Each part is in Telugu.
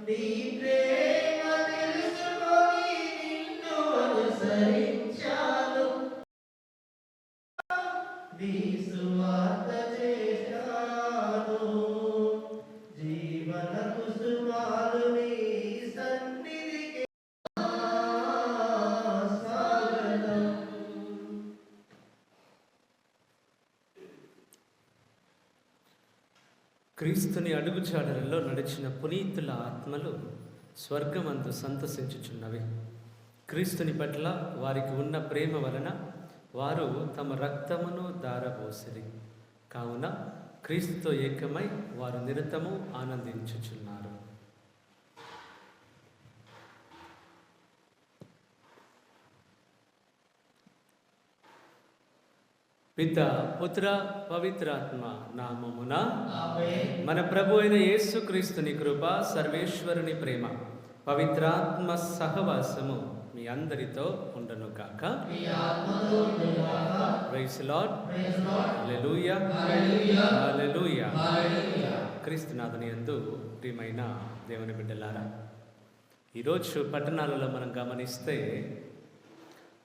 నీ ప్రేమ తెలుసుకొని నిన్ను అనుసరించాను, నీ సువార్త చేశాను, జీవన కుసుమాలు నీ సన్నిధికి స్వాగతం. క్రీస్తుని అడుగుజాడలలో నడిచిన పునీతుల ఆత్మలు స్వర్గమందు సంతసించుచున్నవి. క్రీస్తుని పట్ల వారికి ఉన్న ప్రేమ వలన వారు తమ రక్తమును ధారపోసిరి. కావున క్రీస్తుతో ఏకమై వారు నిరతము ఆనందించుచున్నారు. పిత, పుత్ర, పవిత్రాత్మ నామమున మన ప్రభు అయిన యేసుక్రీస్తుని కృప, సర్వేశ్వరుని ప్రేమ, పవిత్రాత్మ సహవాసము మీ అందరితో ఉండును గాక. Praise lord. హల్లెలూయా, హల్లెలూయా. క్రీస్తునాథుని యందు ప్రియమైన దేవుని బిడ్డలారా, ఈరోజు పట్టణాలలో మనం గమనిస్తే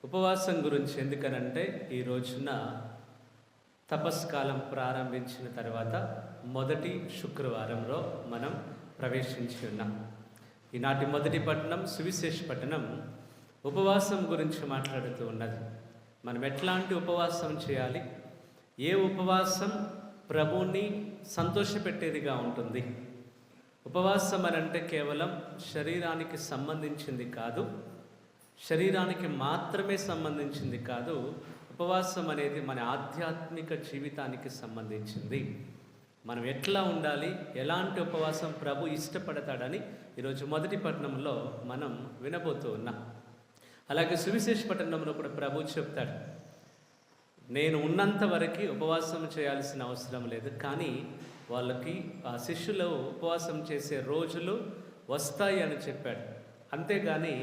ఉపవాసం గురించి, ఎందుకనంటే ఈ రోజున తపస్కాలం ప్రారంభించిన తర్వాత మొదటి శుక్రవారంలో మనం ప్రవేశించి ఉన్నాం. ఈనాటి మొదటి పట్టణం, సువిశేష పట్టణం, ఉపవాసం గురించి మాట్లాడుతూ ఉన్నది. మనం ఎట్లాంటి ఉపవాసం చేయాలి, ఏ ఉపవాసం ప్రభువుని సంతోషపెట్టేదిగా ఉంటుంది. ఉపవాసం అని అంటే కేవలం శరీరానికి సంబంధించింది కాదు, శరీరానికి మాత్రమే సంబంధించింది కాదు. ఉపవాసం అనేది మన ఆధ్యాత్మిక జీవితానికి సంబంధించింది. మనం ఎట్లా ఉండాలి, ఎలాంటి ఉపవాసం ప్రభు ఇష్టపడతాడని ఈరోజు మొదటి పట్టణంలో మనం వినబోతూ ఉన్నాం. అలాగే సువిశేష పట్టణంలో కూడా ప్రభు చెప్తాడు, నేను ఉన్నంత వరకు ఉపవాసం చేయాల్సిన అవసరం లేదు, కానీ వాళ్ళకి ఆ శిష్యులు ఉపవాసం చేసే రోజులు వస్తాయి అని చెప్పాడు. అంతేగాని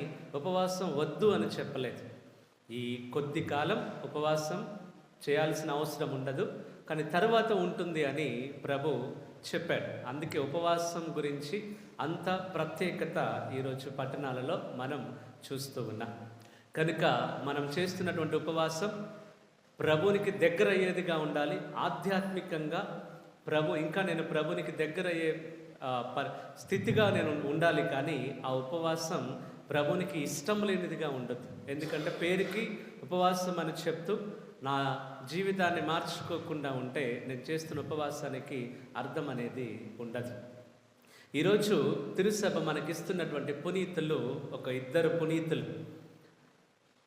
ఉపవాసం వద్దు అని చెప్పలేదు. ఈ కొద్ది కాలం ఉపవాసం చేయాల్సిన అవసరం ఉండదు, కానీ తర్వాత ఉంటుంది అని ప్రభు చెప్పాడు. అందుకే ఉపవాసం గురించి అంత ప్రత్యేకత ఈరోజు పట్టణాలలో మనం చూస్తూ ఉన్నాం. కనుక మనం చేస్తున్నటువంటి ఉపవాసం ప్రభునికి దగ్గర అయ్యేదిగా ఉండాలి. ఆధ్యాత్మికంగా నేను ప్రభునికి దగ్గర అయ్యే స్థితిగా నేను ఉండాలి. కానీ ఆ ఉపవాసం ప్రభునికి ఇష్టం లేనిదిగా ఉండదు. ఎందుకంటే పేరుకి ఉపవాసం అని చెప్తూ నా జీవితాన్ని మార్చుకోకుండా ఉంటే నేను చేస్తున్న ఉపవాసానికి అర్థం అనేది ఉండదు. ఈరోజు తిరుసభ మనకిస్తున్నటువంటి పునీతులు ఒక ఇద్దరు పునీతులు,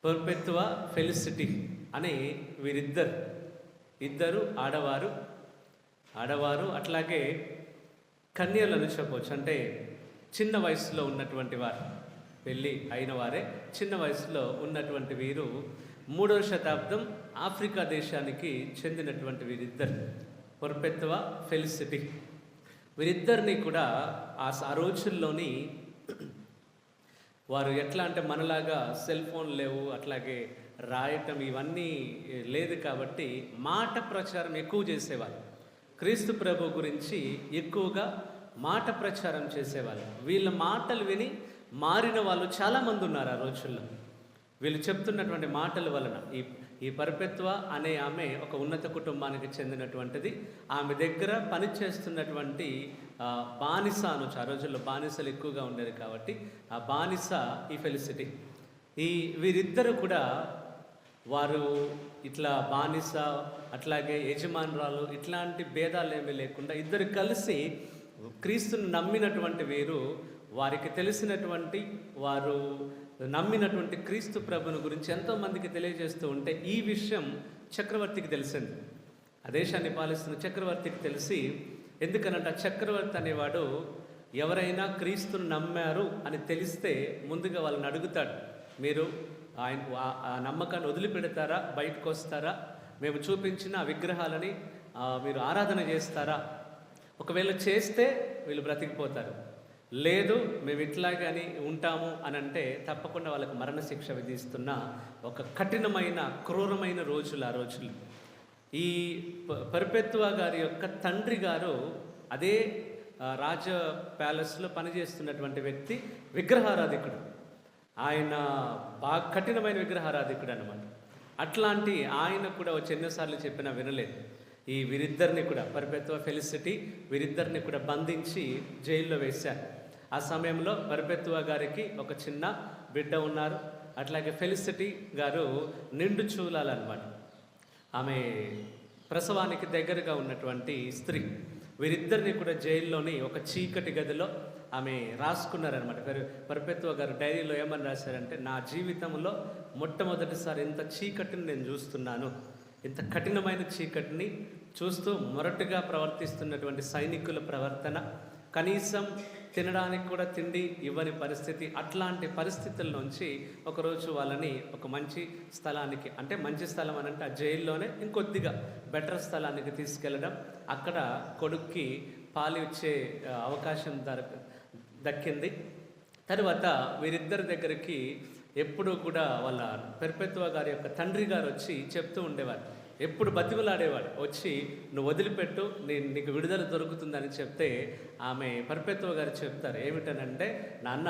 పర్పెతువా ఫెలిసిటీ అని వీరిద్దరు ఆడవారు అట్లాగే కన్యలను చెప్పవచ్చు. అంటే చిన్న వయసులో ఉన్నటువంటి వారు, పెళ్ళి అయిన వారే చిన్న వయసులో ఉన్నటువంటి వీరు 3వ శతాబ్దం ఆఫ్రికా దేశానికి చెందినటువంటి వీరిద్దరు, పర్పెతువా ఫెలిసిటీ. వీరిద్దరిని కూడా ఆ రోజుల్లోని వారు ఎట్లా అంటే మనలాగా సెల్ ఫోన్ లేవు, అట్లాగే రాయటం ఇవన్నీ లేదు కాబట్టి మాట ప్రచారం ఎక్కువ చేసేవారు. క్రీస్తు ప్రభు గురించి ఎక్కువగా మాట ప్రచారం చేసేవాళ్ళు. వీళ్ళ మాటలు విని మారిన వాళ్ళు చాలామంది ఉన్నారు ఆ రోజుల్లో. వీళ్ళు చెప్తున్నటువంటి మాటల వలన ఈ పర్పెతువా అనే ఆమె ఒక ఉన్నత కుటుంబానికి చెందినటువంటిది. ఆమె దగ్గర పనిచేస్తున్నటువంటి బానిస అనొచ్చు. ఆ రోజుల్లో బానిసలు ఎక్కువగా ఉండేది కాబట్టి ఆ బానిస ఈ ఫెలిసిటీ. వీరిద్దరు కూడా వారు ఇట్లా బానిస అట్లాగే యజమానురాలు ఇట్లాంటి భేదాలు ఏమీ లేకుండా ఇద్దరు కలిసి క్రీస్తుని నమ్మినటువంటి వీరు, వారికి తెలిసినటువంటి వారు నమ్మినటువంటి క్రీస్తు ప్రభుని గురించి ఎంతోమందికి తెలియజేస్తూ ఉంటే ఈ విషయం చక్రవర్తికి తెలిసింది. ఆ దేశాన్ని పాలిస్తున్న చక్రవర్తికి తెలిసి, ఎందుకనంటే చక్రవర్తి అనేవాడు ఎవరైనా క్రీస్తుని నమ్మారు అని తెలిస్తే ముందుగా వాళ్ళని అడుగుతాడు, మీరు ఆ నమ్మకాన్ని వదిలిపెడతారా, బయటకు వస్తారా, మేము చూపించిన విగ్రహాలని మీరు ఆరాధన చేస్తారా? ఒకవేళ చేస్తే వీళ్ళు బ్రతికిపోతారు, లేదు మేము ఇట్లాగని ఉంటాము అని అంటే తప్పకుండా వాళ్ళకు మరణశిక్ష విధిస్తున్న ఒక కఠినమైన క్రూరమైన రోజులు ఆ రోజులు. ఈ పర్పెతువా గారి యొక్క తండ్రి గారు అదే రాజ ప్యాలెస్లో పనిచేస్తున్నటువంటి వ్యక్తి విగ్రహారాధికుడు. ఆయన బాగా కఠినమైన విగ్రహారాధికుడు అనమాట. అట్లాంటి ఆయన కూడా వచ్చి ఎన్నోసార్లు చెప్పినా వినలేదు. ఈ వీరిద్దరిని కూడా పర్పెత్వ ఫెలిసిటీ వీరిద్దరిని కూడా బంధించి జైల్లో వేశారు. ఆ సమయంలో పర్పెత్వ గారికి ఒక చిన్న బిడ్డ ఉన్నారు. అట్లాగే ఫెలిసిటీ గారు నిండు చూలాలన్నమాట. ఆమె ప్రసవానికి దగ్గరగా ఉన్నటువంటి స్త్రీ. వీరిద్దరిని కూడా జైల్లోని ఒక చీకటి గదిలో ఆమె రాసుకున్నారనమాట. పర్పెత్వ గారు డైరీలో ఏమని రాశారంటే, నా జీవితంలో మొట్టమొదటిసారి ఇంత చీకటిని నేను చూస్తున్నాను, ఇంత కఠినమైన చీకటిని చూస్తూ మొరటుగా ప్రవర్తిస్తున్నటువంటి సైనికుల ప్రవర్తన, కనీసం తినడానికి కూడా తిండి ఇవ్వని పరిస్థితి. అట్లాంటి పరిస్థితుల నుంచి ఒకరోజు వాళ్ళని ఒక మంచి స్థలానికి, అంటే మంచి స్థలం అని అంటే ఆ జైల్లోనే ఇంకొద్దిగా బెటర్ స్థలానికి తీసుకెళ్ళడం, అక్కడ కొడుక్కి పాలు ఇచ్చే అవకాశం దక్కింది. తర్వాత వీరిద్దరి దగ్గరికి ఎప్పుడు కూడా వాళ్ళ పెర్పెత్వ గారి యొక్క తండ్రి గారు వచ్చి చెప్తూ ఉండేవారు, ఎప్పుడు బతిమలాడేవాడు, వచ్చి నువ్వు వదిలిపెట్టు, నీకు విడుదల దొరుకుతుందని చెప్తే ఆమె పర్పెత్వ గారు చెప్తారు ఏమిటనంటే, నాన్న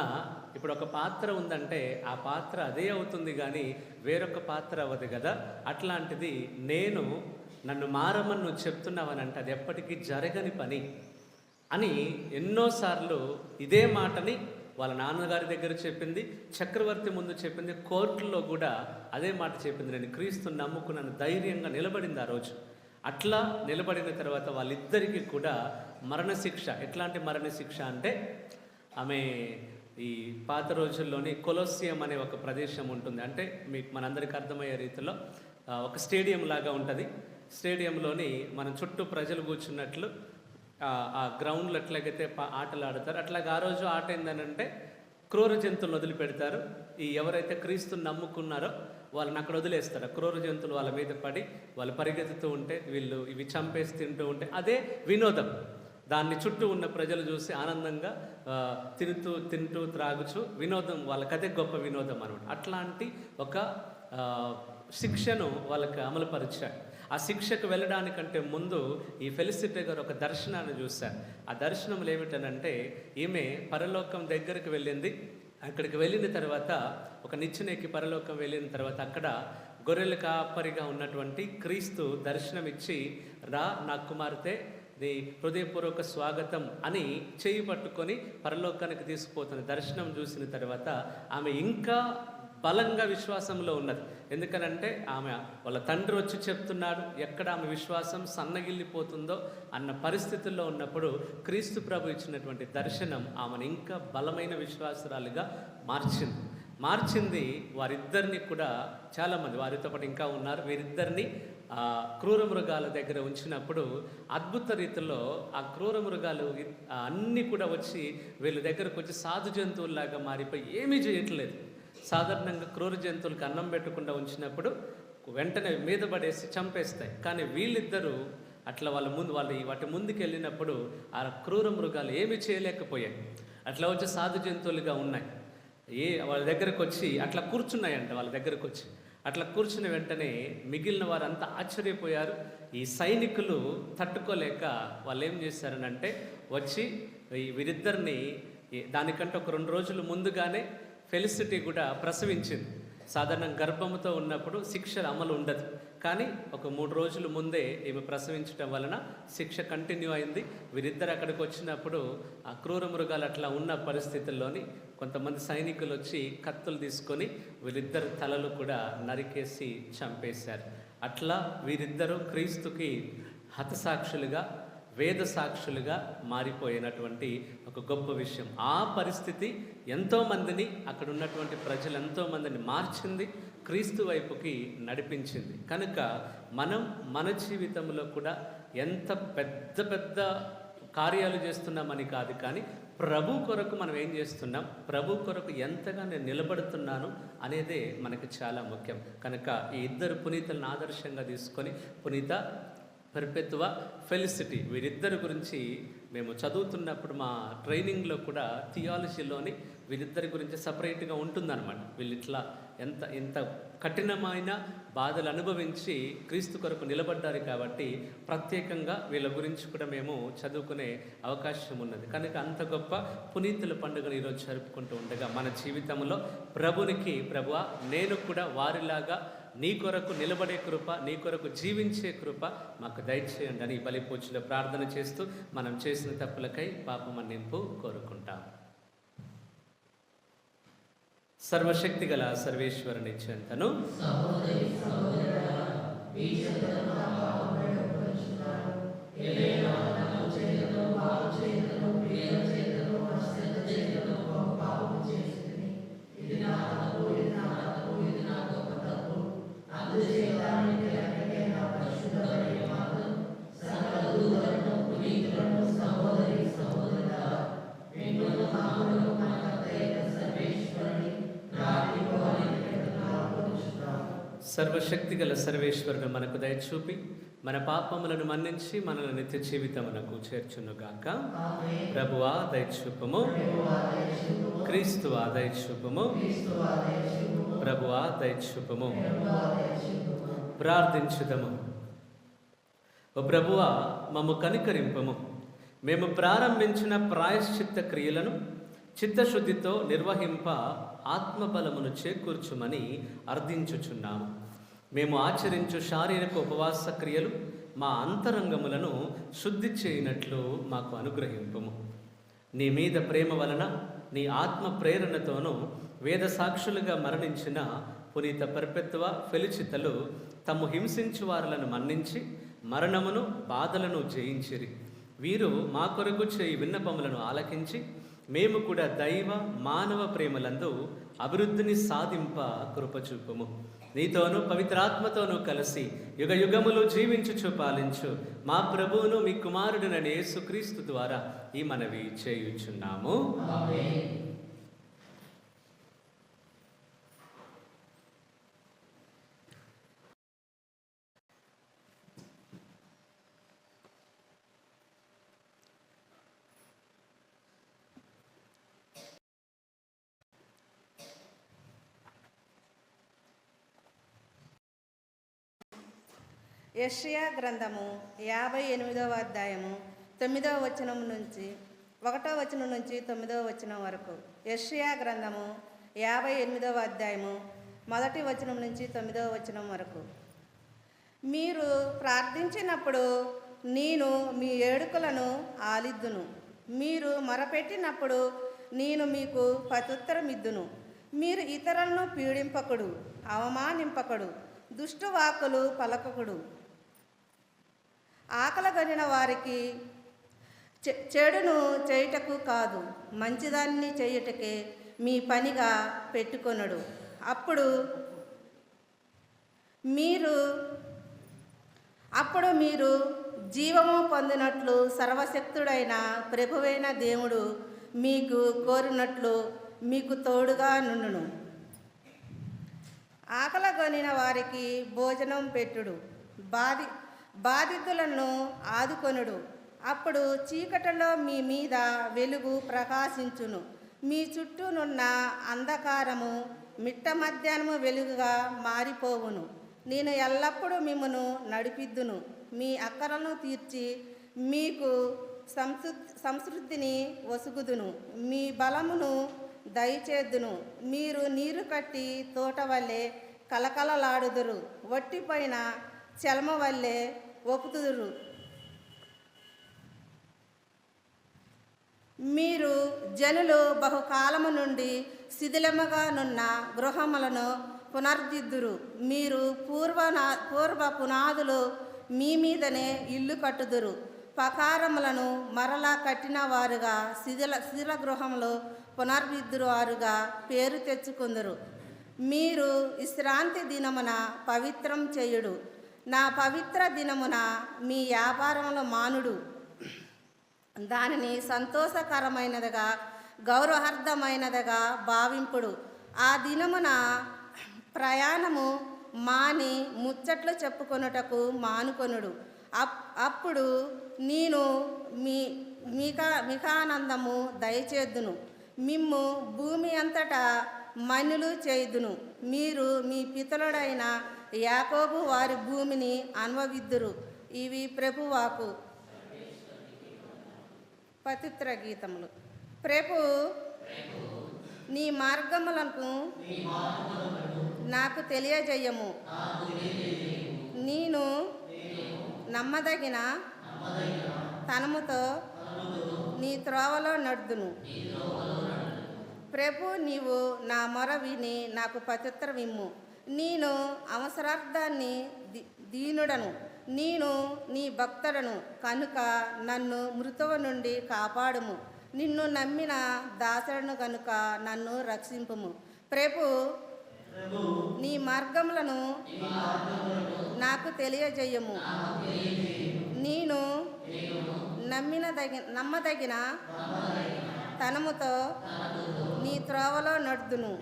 ఇప్పుడు ఒక పాత్ర ఉందంటే ఆ పాత్ర అదే అవుతుంది కానీ వేరొక పాత్ర అవ్వదు కదా, అట్లాంటిది నన్ను మారమని నువ్వు చెప్తున్నావనంటే అది ఎప్పటికీ జరగని పని అని ఎన్నోసార్లు ఇదే మాటని వాళ్ళ నాన్నగారి దగ్గర చెప్పింది, చక్రవర్తి ముందు చెప్పింది, కోర్టులో కూడా అదే మాట చెప్పింది. నేను క్రీస్తుని నమ్ముకున్నాను, ధైర్యంగా నిలబడింది ఆ రోజు. అట్లా నిలబడిన తర్వాత వాళ్ళిద్దరికీ కూడా మరణశిక్ష. ఎట్లాంటి మరణశిక్ష అంటే, ఆమె ఈ పాత రోజుల్లోని కొలోసియం అనే ఒక ప్రదేశం ఉంటుంది. అంటే మీకు మనందరికీ అర్థమయ్యే రీతిలో ఒక స్టేడియం లాగా ఉంటుంది. స్టేడియంలోని మనం చుట్టూ ప్రజలు కూర్చున్నట్లు ఆ గ్రౌండ్లో ఎట్లాగైతే ఆటలు ఆడతారు, అట్లాగే ఆ రోజు ఆట ఏంటనంటే క్రూర జంతువులను వదిలిపెడతారు. ఈ ఎవరైతే క్రీస్తుని నమ్ముకున్నారో వాళ్ళని అక్కడ వదిలేస్తారు. క్రూర జంతువులు వాళ్ళ మీద పడి వాళ్ళు పరిగెత్తుతూ ఉంటే వీళ్ళు ఇవి చంపేసి తింటూ ఉంటే అదే వినోదం. దాన్ని చుట్టూ ఉన్న ప్రజలు చూసి ఆనందంగా తింటూ త్రాగుచు వినోదం, వాళ్ళకదే గొప్ప వినోదం అనమాట. అట్లాంటి ఒక శిక్షను వాళ్ళకి అమలుపరిచారు. ఆ శిక్షకు వెళ్ళడానికంటే ముందు ఈ ఫెలిసిటీ గారు ఒక దర్శనాన్ని చూశారు. ఆ దర్శనంలో ఏమిటనంటే, ఈమె పరలోకం దగ్గరికి వెళ్ళింది. అక్కడికి వెళ్ళిన తర్వాత ఒక నిచ్చెనెక్కి పరలోకం వెళ్ళిన తర్వాత అక్కడ గొర్రెల కాపరిగా ఉన్నటువంటి క్రీస్తు దర్శనమిచ్చి, రా నా కుమార్తె, నీ హృదయపూర్వక స్వాగతం అని చేయి పట్టుకొని పరలోకానికి తీసుకుపోతున్న దర్శనం చూసిన తర్వాత ఆమె ఇంకా బలంగా విశ్వాసంలో ఉన్నది. ఎందుకనంటే ఆమె వాళ్ళ తండ్రి వచ్చి చెప్తున్నాడు, ఎక్కడ ఆమె విశ్వాసం సన్నగిల్లిపోతుందో అన్న పరిస్థితుల్లో ఉన్నప్పుడు క్రీస్తు ప్రభు ఇచ్చినటువంటి దర్శనం ఆమెను ఇంకా బలమైన విశ్వాసురాలుగా మార్చింది. వారిద్దరిని కూడా చాలామంది వారితో పాటు ఇంకా ఉన్నారు. వీరిద్దరిని క్రూర మృగాల దగ్గర ఉంచినప్పుడు అద్భుత రీతిలో ఆ క్రూర మృగాలు అన్నీ కూడా వచ్చి వీళ్ళ దగ్గరకు వచ్చి సాధు జంతువుల్లాగా మారిపోయి ఏమీ చేయట్లేదు. సాధారణంగా క్రూర జంతువులకు అన్నం పెట్టకుండా ఉంచినప్పుడు వెంటనే మీద పడేసి చంపేస్తాయి. కానీ వీళ్ళిద్దరూ అట్లా వాటి ముందుకు వెళ్ళినప్పుడు ఆ క్రూర మృగాలు ఏమీ చేయలేకపోయాయి. అట్లా వచ్చి సాధు జంతువులుగా ఉన్నాయి. వాళ్ళ దగ్గరకు వచ్చి అట్లా కూర్చున్నాయంట. వాళ్ళ దగ్గరకు వచ్చి అట్లా కూర్చున్న వెంటనే మిగిలిన వారంతా ఆశ్చర్యపోయారు. ఈ సైనికులు తట్టుకోలేక వాళ్ళు ఏం చేశారనంటే వచ్చి వీరిద్దరిని దానికంటే ఒక 2 రోజులు ముందుగానే ఫెలిసిటీ కూడా ప్రసవించింది. సాధారణ గర్భంతో ఉన్నప్పుడు శిక్ష అమలు ఉండదు, కానీ ఒక 3 రోజుల ముందే ఈమె ప్రసవించడం వలన శిక్ష కంటిన్యూ అయింది. వీరిద్దరు అక్కడికి వచ్చినప్పుడు ఆ క్రూర మృగాలు అట్లా ఉన్న పరిస్థితుల్లోని కొంతమంది సైనికులు వచ్చి కత్తులు తీసుకొని వీరిద్దరు తలలు కూడా నరికేసి చంపేశారు. అట్లా వీరిద్దరూ క్రీస్తుకి హతసాక్షులుగా, వేద సాక్షులుగా మారిపోయినటువంటి ఒక గొప్ప విషయం. ఆ పరిస్థితి ఎంతోమందిని, అక్కడ ఉన్నటువంటి ప్రజలు ఎంతోమందిని మార్చింది, క్రీస్తు వైపుకి నడిపించింది. కనుక మన జీవితంలో కూడా ఎంత పెద్ద కార్యాలు చేస్తున్నామని కాదు, కానీ ప్రభు కొరకు మనం ఏం చేస్తున్నాం, ప్రభు కొరకు ఎంతగా నేను నిలబడుతున్నాను అనేదే మనకు చాలా ముఖ్యం. కనుక ఈ ఇద్దరు పునీతులను ఆదర్శంగా తీసుకొని పునీత పెర్పెత్వ ఫెలిసిటీ వీరిద్దరి గురించి మేము చదువుతున్నప్పుడు మా ట్రైనింగ్లో కూడా థియాలజీలోని వీరిద్దరి గురించి సపరేట్గా ఉంటుందన్నమాట. వీళ్ళు ఇట్లా ఎంత కఠినమైన బాధలు అనుభవించి క్రీస్తు కొరకు నిలబడ్డారు కాబట్టి ప్రత్యేకంగా వీళ్ళ గురించి కూడా మేము చదువుకునే అవకాశం ఉన్నది. కనుక అంత గొప్ప పునీతుల పండుగను ఈరోజు జరుపుకుంటూ ఉండగా మన జీవితంలో ప్రభువా నేను కూడా వారిలాగా నీ కొరకు నిలబడే కృప, నీ కొరకు జీవించే కృప మాకు దయచేయండి అని బలి పూజలో ప్రార్థన చేస్తూ మనం చేసిన తప్పులకై పాప మన్నింపు కోరుకుంటాం. సర్వశక్తి గల సర్వేశ్వరుని చెంతను సర్వశక్తి గల సర్వేశ్వరుడు మనకు దయ చూపి మన పాపములను మన్నించి మనల్ని నిత్య జీవితమునకు చేర్చునుగాక. ప్రభువా దయచూపము, క్రీస్తువా దయచూపము, ప్రభువా దయచూపము. ప్రార్థించుదము. ఓ ప్రభువా మమ్ము కనికరింపము. మేము ప్రారంభించిన ప్రాయశ్చిత్త క్రియలను చిత్తశుద్ధితో నిర్వహింప ఆత్మబలమును చేకూర్చుమని అర్థించుచున్నాము. మేము ఆచరించు శారీరక ఉపవాస క్రియలు మా అంతరంగములను శుద్ధి చేయనట్లు మాకు అనుగ్రహింపము. నీ మీద ప్రేమ వలన నీ ఆత్మ ప్రేరణతోనూ వేద సాక్షులుగా మరణించిన పునీత పర్పెత్వ ఫెలిచితలు తమ్ము హింసించు వారులను మన్నించి మరణమును బాధలను జయించిరి. వీరు మా కొరకు చేయి విన్నపములను ఆలకించి మేము కూడా దైవ మానవ ప్రేమలందు అభివృద్ధిని సాధింప కృపచూపము. నీతోనూ పవిత్రాత్మతోనూ కలిసి యుగ యుగములు జీవించుచు పాలించు మా ప్రభువును మీ కుమారుడినైన యేసుక్రీస్తు ద్వారా ఈ మనవి చేయుచున్నాము. యెషయా గ్రంథము 58వ అధ్యాయము 9వ వచనం నుంచి 1వ వచనం నుంచి 9వ వచనం వరకు. యెషయా గ్రంథము 58వ అధ్యాయము 1వ వచనం నుంచి 9వ వచనం వరకు. మీరు ప్రార్థించినప్పుడు నేను మీ ఏడుకలను ఆలిద్దును. మీరు మొరపెట్టినప్పుడు నేను మీకు ప్రత్యుత్తరమిద్దును. మీరు ఇతరులను పీడింపకుడు, అవమానింపకుడు, దుష్టవాక్కులు పలకకుడు. ఆకలగొనిన వారికి చెడును చేయుటకు కాదు, మంచిదాన్ని చేయుటకే మీ పనిగా పెట్టుకొనడు. అప్పుడు మీరు జీవము పొందినట్లు సర్వశక్తుడైన ప్రభువైన దేవుడు మీకు కోరినట్లు మీకు తోడుగా నుండును. ఆకలగొనిన వారికి భోజనం పెట్టుడు, బాధితులను ఆదుకొనుడు. అప్పుడు చీకటిలో మీ మీద వెలుగు ప్రకాశించును. మీ చుట్టూనున్న అంధకారము మిట్ట మధ్యాహ్నము వెలుగుగా మారిపోవును. నేను ఎల్లప్పుడూ మిమ్మును నడిపిద్దును. మీ అక్కరలను తీర్చి మీకు సంతృప్తిని వసుగుదును. మీ బలమును దయచేద్దును. మీరు నీరు కట్టి తోట వల్లే కలకలలాడుదురు, వట్టిపోయిన చలమ వల్లే ఒప్పుదురు. మీరు జనులు బహుకాలము నుండి శిథిలముగా నున్న గృహములను పునర్దిద్దురు. మీరు పూర్వ పునాదులు మీ మీదనే ఇల్లు కట్టుదురు. పకారములను మరలా కట్టిన వారుగా శిథిల గృహములు పునర్విద్దురు వారుగా పేరు తెచ్చుకుందరు. మీరు విశ్రాంతి దినమున పవిత్రం చేయుడు. నా పవిత్ర దినమున మీ వ్యాపారములు మానుడు. దానిని సంతోషకరమైనదిగా గౌరవార్థమైనదిగా భావింపుడు. ఆ దినమున ప్రయాణము మాని ముచ్చట్లు చెప్పుకొనుటకు మానుకొనుడు. అప్పుడు నేను మీకానందము దయచేద్దును. మిమ్ము భూమి అంతటా మన్నులు చేయుదును. మీరు మీ పితరుడైన యాకోబు వారి భూమిని అనుభవిద్దురు. ఇవి ప్రభువాకు. పవిత్ర గీతములు. ప్రభు నీ మార్గములను నాకు తెలియజేయము. నేను నమ్మదగిన తనముతో నీ త్రోవలో నడుదును. ప్రభు, నీవు నా మొర విని నాకు ప్రత్యుత్తరమిమ్ము. నేను అవసరార్థాన్ని దీనుడను, నేను నీ భక్తుడను కనుక నన్ను మృతువు నుండి కాపాడుము. నిన్ను నమ్మిన దాసుడను కనుక నన్ను రక్షింపుము. ప్రభు, నీ మార్గములను నాకు తెలియజేయము. నేను నమ్మదగిన తనముతో నీ త్రోవలో నడుదును.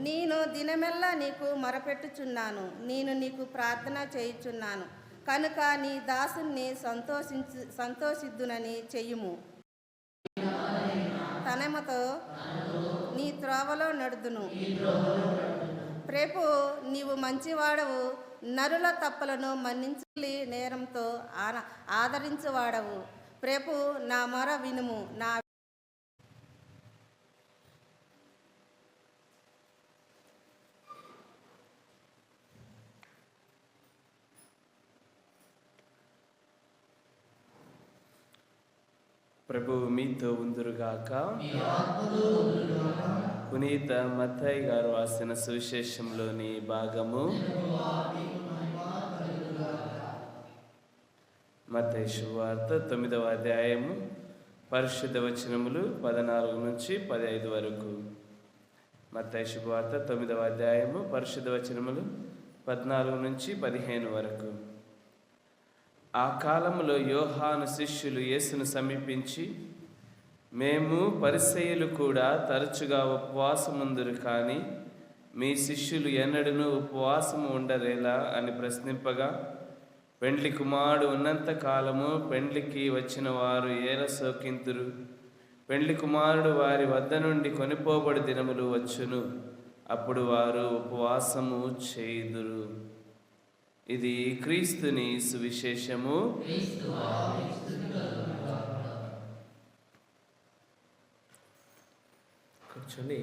నేను దినమెల్లా నీకు మొరపెట్టుచున్నాను. నేను నీకు ప్రార్థన చేయుచున్నాను కనుక నీ దాసుని సంతోషిద్దునని చెయ్యుము. తనముతో నీ త్రోవలో నడుదును. ప్రభు, నీవు మంచివాడవు, నరుల తప్పులను మన్నించి నేరంతో ఆదరించువాడవు. ప్రభు, నా మొర వినుము. నా ప్రభువు మీతో ఉందురుగాక. పునీత మత్తయి గారు రాసిన సువిశేషంలోని భాగము. మత్తయి శుభవార్త 9వ అధ్యాయము పరిశుద్ధ వచనములు 14 నుంచి 15 వరకు. మత్తయి శుభవార్త 9వ అధ్యాయము పరిశుద్ధ వచనములు 14 నుంచి 15 వరకు. ఆ కాలములో యోహాను శిష్యులు యేసును సమీపించి, మేము పరిసయ్యులు కూడా తరచుగా ఉపవాసముందురు, కానీ మీ శిష్యులు ఎన్నడూ ఉపవాసము ఉండరేలా అని ప్రశ్నింపగా, పెండ్లి కుమారుడు ఉన్నంత కాలము పెండ్లికి వచ్చిన వారు ఏల శోకింతురు. పెండ్లి కుమారుడు వారి వద్ద నుండి కొనిపోబడి దినములు వచ్చును, అప్పుడు వారు ఉపవాసము చేయుదురు. ఇది క్రీస్తుని సువిశేషము. కూర్చొని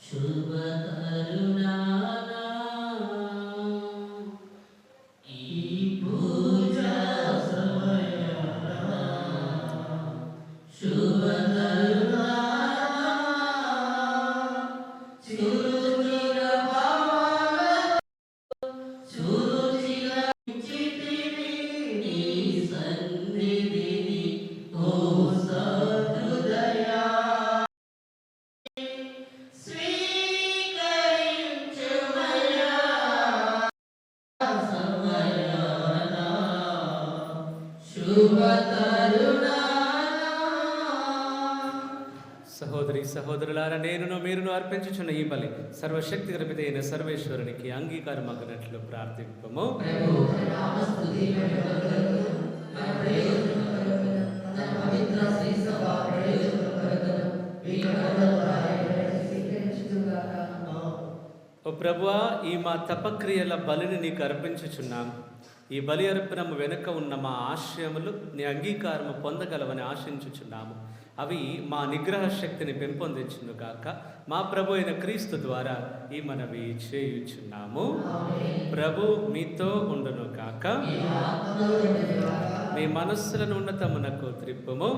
శుభ కరుణానా ఈ పూజా సమయాన శుభ కరుణానా చిరుచిర భావాల చురుచిర చితిని నీ సన్నిధిని ఓ సహృదయా సహోదరి సహోదరులారా, నేనును మీరును అర్పించుచున్న ఈ బలి సర్వశక్తి గర్భిత అయిన సర్వేశ్వరునికి అంగీకారమగినట్లు ప్రార్థింపము. ఓ ప్రభువా, ఈ మా తపక్రియల బలిని నీకు అర్పించుచున్నాం. ఈ బలి అర్పణము వెనుక ఉన్న మా ఆశయములు నీ అంగీకారము పొందగలవని ఆశించుచున్నాము. అవి మా నిగ్రహ శక్తిని పెంపొందించును గాక. మా ప్రభు అయిన క్రీస్తు ద్వారా ఈ మనవి చేయుచున్నాము. ప్రభు మీతో ఉండును గాక. మీ మనస్సులను ఉన్నతమునకు త్రిప్పుము.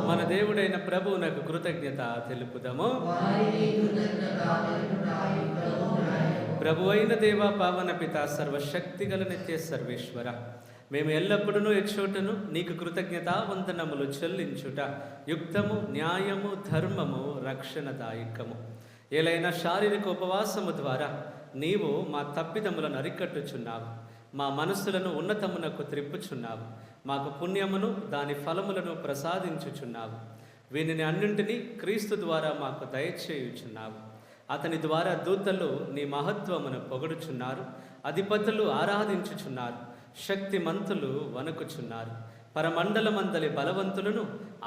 మన దేవుడైన ప్రభువునకు కృతజ్ఞత తెలుపుదము. ప్రభు అయిన దేవ, పావన పిత, సర్వశక్తి గల నిత్య సర్వేశ్వర, మేము ఎల్లప్పుడూ ఎచ్చోటను నీకు కృతజ్ఞతావందనములు చెల్లించుట యుక్తము, న్యాయము, ధర్మము, రక్షణదాయకము. ఏలైనా శారీరక ఉపవాసము ద్వారా నీవు మా తప్పిదములను అరికట్టుచున్నావు, మా మనస్సులను ఉన్నతమునకు త్రిప్పుచున్నావు, మాకు పుణ్యమును దాని ఫలములను ప్రసాదించుచున్నావు. వీనిని అన్నింటినీ క్రీస్తు ద్వారా మాకు దయచేయుచున్నావు. అతని ద్వారా దూతలు నీ మహత్వమును పొగడుచున్నారు, అధిపతులు ఆరాధించుచున్నారు, శక్తిమంతులు వణుకుచున్నారు. పరమండలమందలి బలవంతులను,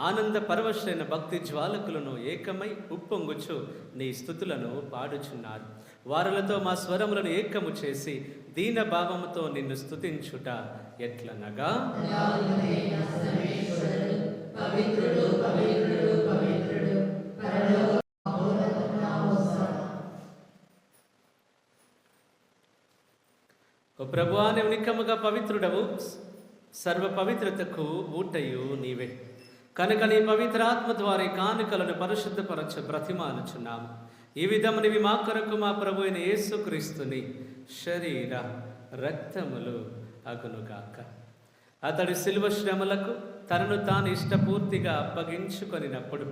ఆనంద పరవశైన భక్తి జ్వాలకులను ఏకమై ఉప్పొంగుచు నీ స్తుతులను పాడుచున్నారు. వారులతో మా స్వరములను ఏకము చేసి దీన భావముతో నిన్ను స్తుతించుట ఎట్లనగా, ఓ ప్రభువా, నీవు నిక్కముగా పవిత్రుడవు, సర్వ పవిత్రతకు ఊటయు నీవే. కనుక నీ పవిత్రాత్మ ద్వారా కానుకలను పరిశుద్ధపరచ బ్రతిమాలుచున్నాము. ఈ విధమునివి మా కొరకు మా ప్రభు అయిన యేసుక్రీస్తుని శరీర రక్తములు అగునుగాక. అతడి శిలువ శ్రమలకు తనను తాను ఇష్టపూర్తిగా అప్పగించుకొనినప్పుడు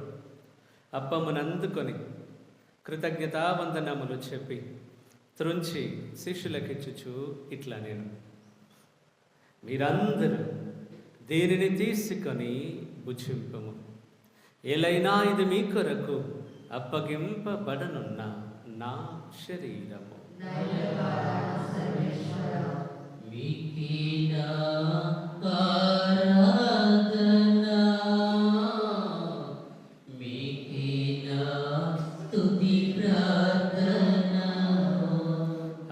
అప్పమునందుకొని కృతజ్ఞతావందనములు చెప్పి త్రుంచి శిష్యులకిచ్చుచు ఇట్లా నేను, మీరందరూ దీనిని తీసుకొని భుజింపము. ఎలైనా ఇది మీ కొరకు అప్పగింపబడనున్న నా శరీరము.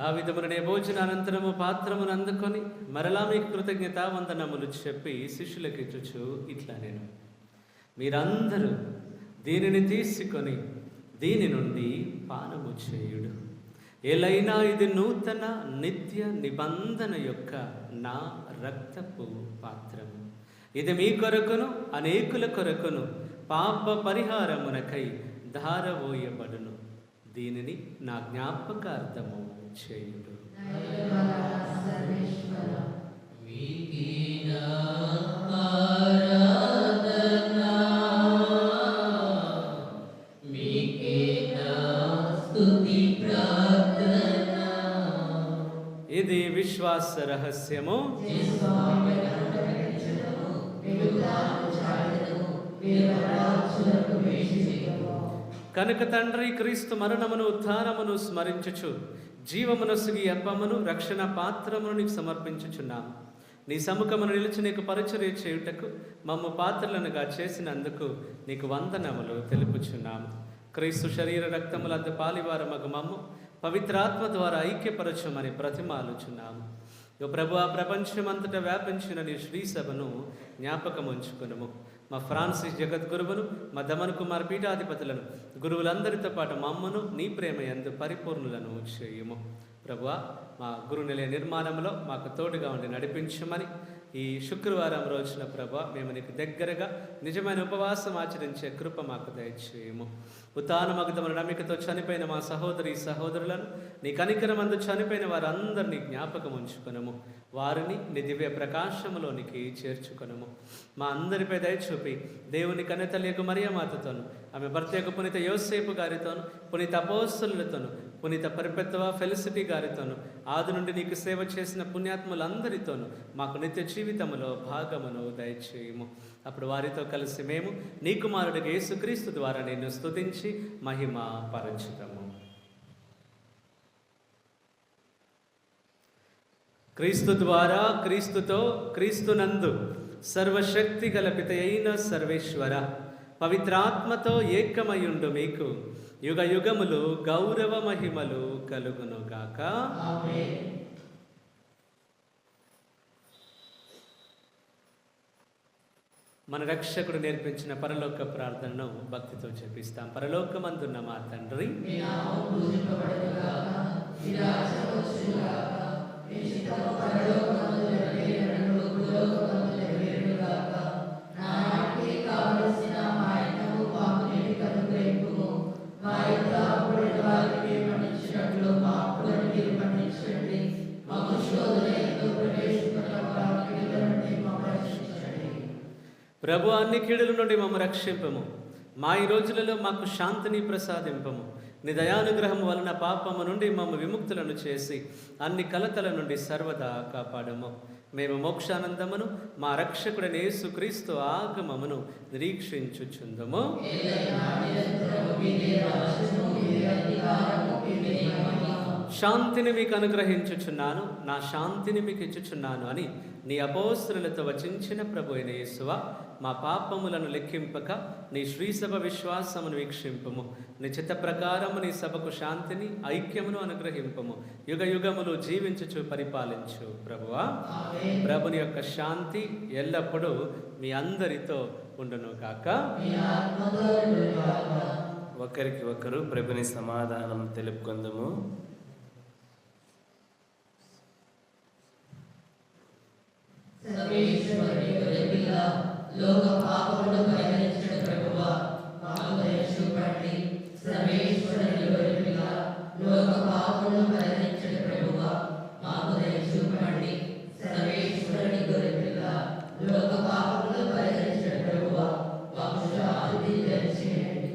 ఆ విధమునే భోజనానంతరము పాత్రమును అందుకొని మరలా మీకు కృతజ్ఞతావందనములు చెప్పి శిష్యులకిచ్చుచు ఇట్లా నేను, మీరందరూ దీనిని తీసుకొని దీని నుండి పానము చేయుడు. ఎలైనా ఇది నూతన నిత్య నిబంధన యొక్క నా రక్తపు పాత్రము. ఇది మీ కొరకును అనేకుల కొరకును పాప పరిహారమునకై ధారవోయబడును. దీనిని నా జ్ఞాపకార్థము చేయుడు. ఇది విశ్వాస రహస్యము. కనుక తండ్రి, క్రీస్తు మరణమును ఉత్థానమును స్మరించుచు జీవమునొసగి అప్పమును రక్షణ పాత్రమును నీకు సమర్పించుచున్నాము. నీ సముఖమును నిలిచి నీకు పరిచర్య చేయుటకు మమ్ము పాత్రలనుగా చేసినందుకు నీకు వందనములు తెలుపుచున్నాము. క్రీస్తు శరీర రక్తములందు పాలివారమగు మమ్ము పవిత్రాత్మ ద్వారా ఐక్యపరచమని బ్రతిమాలుచున్నాము. ఓ ప్రభు, ఆ ప్రపంచమంతటా వ్యాపించిన నీ శ్రీసభను జ్ఞాపకం ఉంచుకునము. మా ఫ్రాన్సిస్ జగద్గురువును, మా దమన్ కుమార్ పీఠాధిపతులను, గురువులందరితో పాటు మమ్మను నీ ప్రేమ యందు పరిపూర్ణులను చేయుము. ప్రభువా, మా గురు నిలయ నిర్మాణంలో మాకు తోడుగా ఉండి నడిపించమని ఈ శుక్రవారం రోజున ప్రభువా మేము నీకు దగ్గరగా నిజమైన ఉపవాసం ఆచరించే కృప మాకు దయచేయము. ఉత్థానమగుదమున నమ్మికతో చనిపోయిన మా సహోదరి సహోదరులను, నీ కనికరమందు చనిపోయిన వారందరినీ జ్ఞాపకం ఉంచుకొనము. వారిని నీ దివ్య ప్రకాశములోనికి చేర్చుకొనము. మా అందరిపై దయచూపి దేవుని కన్నెతల్లియకు మరియమాతతోను, ఆమె భర్త యొక్క పునీత యోసేపు గారితోను, పునీత అపోస్తలులతోను, పునీత పరిపెత్తవ ఫెలిసిటీ గారితోను, ఆది నుండి నీకు సేవ చేసిన పుణ్యాత్ములందరితోనూ మాకు నిత్య జీవితములో భాగమును దయచేయము. అప్పుడు వారితో కలిసి మేము నీ కుమారుడికి యేసుక్రీస్తు ద్వారా నిన్ను స్తుతించి మహిమ పరచుతాము. క్రీస్తు ద్వారా, క్రీస్తుతో, క్రీస్తునందు సర్వశక్తి గల పితయైన సర్వేశ్వర, పవిత్రాత్మతో ఏకమయుండు మీకు యుగ యుగములు గౌరవ మహిమలు కలుగునుగాక. మన రక్షకుడు నేర్పించిన పరలోక ప్రార్థనను భక్తితో జపిస్తాం. పరలోకమందున్న మా తండ్రి, ప్రభు, అన్ని కీడుల నుండి మమ్మ రక్షింపము. మా ఈ రోజులలో మాకు శాంతిని ప్రసాదింపము. నీ దయానుగ్రహం వలన పాపము నుండి మమ్మ విముక్తులను చేసి అన్ని కలతల నుండి సర్వదా కాపాడము. మేము మోక్షానందమును మా రక్షకుడైన యేసుక్రీస్తు ఆగమమును నిరీక్షించుచుందుము. శాంతిని మీకు అనుగ్రహించుచున్నాను, నా శాంతిని మీకు ఇచ్చుచున్నాను అని నీ అపోస్తలులతో వచించిన ప్రభు అయిన యేసువా, మా పాపములను లెక్కింపక నీ శ్రీసభ విశ్వాసమును వీక్షింపము. నీ చిత్త ప్రకారము నీ సభకు శాంతిని ఐక్యమును అనుగ్రహింపము. యుగ యుగములు జీవించుచు పరిపాలించు ప్రభువా. ప్రభుని యొక్క శాంతి ఎల్లప్పుడూ మీ అందరితో ఉండును కాక. ఒకరికి ఒకరు ప్రభుని సమాధానం తెలుపుకుందుము. లోక పాపములను పరిహరించిన ప్రభువా, మాకు దయ చూపండి. సర్వేశ్వరుని గొర్రెపిల్ల, లోక పాపములను పరిహరించిన ప్రభువా, మాకు దయ చూపండి. సర్వేశ్వరుని గొర్రెపిల్ల, లోక పాపములను పరిహరించిన ప్రభువా, మాకు శాంతి దయచేయండి.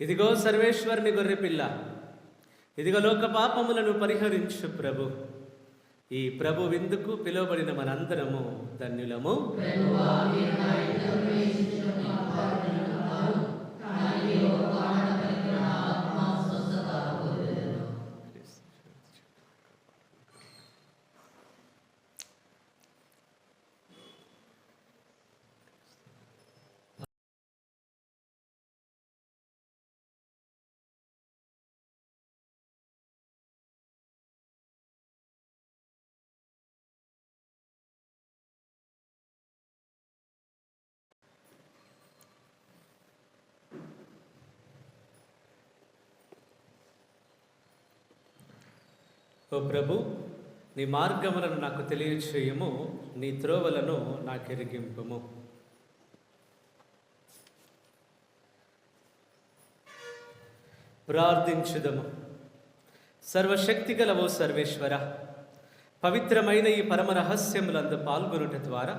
ఇదిగో సర్వేశ్వరుని గొర్రెపిల్ల, ఇదిగో లోక పాపములను పరిహరించు ప్రభు. ఈ ప్రభు విందుకు పిలువబడిన మనందరము ధన్యులము. ఓ ప్రభు, నీ మార్గములను నాకు తెలియచేయము, నీ త్రోవలను నాకెరిగింపుము. ప్రార్థించుదము. సర్వశక్తిగల ఓ సర్వేశ్వర, పవిత్రమైన ఈ పరమ రహస్యములందు పాల్గొనుట ద్వారా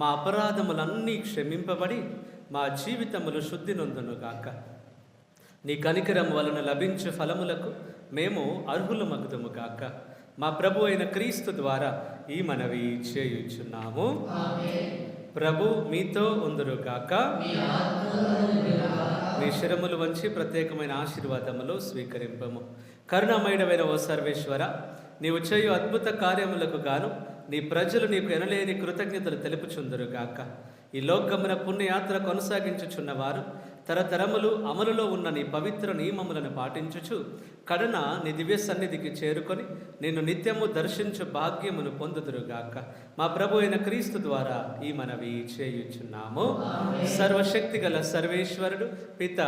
మా అపరాధములన్నీ క్షమింపబడి మా జీవితములు శుద్ధి నొందునుగాక. నీ కనికరం వలన లభించు ఫలములకు మేము అర్హులమగుదుము గాక. మా ప్రభు అయిన క్రీస్తు ద్వారా ఈ మనవి చేయుచున్నాము. ప్రభు మీతో ఉందురుగాక. మీ శిరములు వంచి ప్రత్యేకమైన ఆశీర్వాదములు స్వీకరింపము. కరుణామయుడమైన ఓ సర్వేశ్వర, నీవు చేయు అద్భుత కార్యములకు గాను నీ ప్రజలు నీకు ఎనలేని కృతజ్ఞతలు తెలుపుచుందురుగాక. ఈ లోకమున పుణ్యయాత్ర కొనసాగించుచున్నవారు తరతరములు అమలులో ఉన్న నీ పవిత్ర నియమములను పాటించుచు కడన నీ దివ్య సన్నిధికి చేరుకొని నిన్ను నిత్యము దర్శించు భాగ్యమును పొందుదురుగాక. మా ప్రభు అయిన క్రీస్తు ద్వారా ఈ మనవి చేయుచున్నాము. సర్వశక్తి గల సర్వేశ్వరుడు పిత,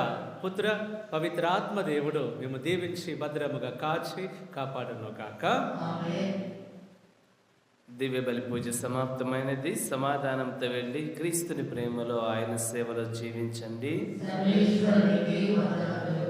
పుత్ర, పవిత్ర ఆత్మదేవుడు మేము దీవించి భద్రముగా కాచి కాపాడునుగాక. దివ్య బలి పూజ సమాప్తమైనది. సమాధానంతో వెళ్ళి క్రీస్తుని ప్రేమలో ఆయన సేవలో జీవించండి. సర్వేశ్వరునికి వందనాలు.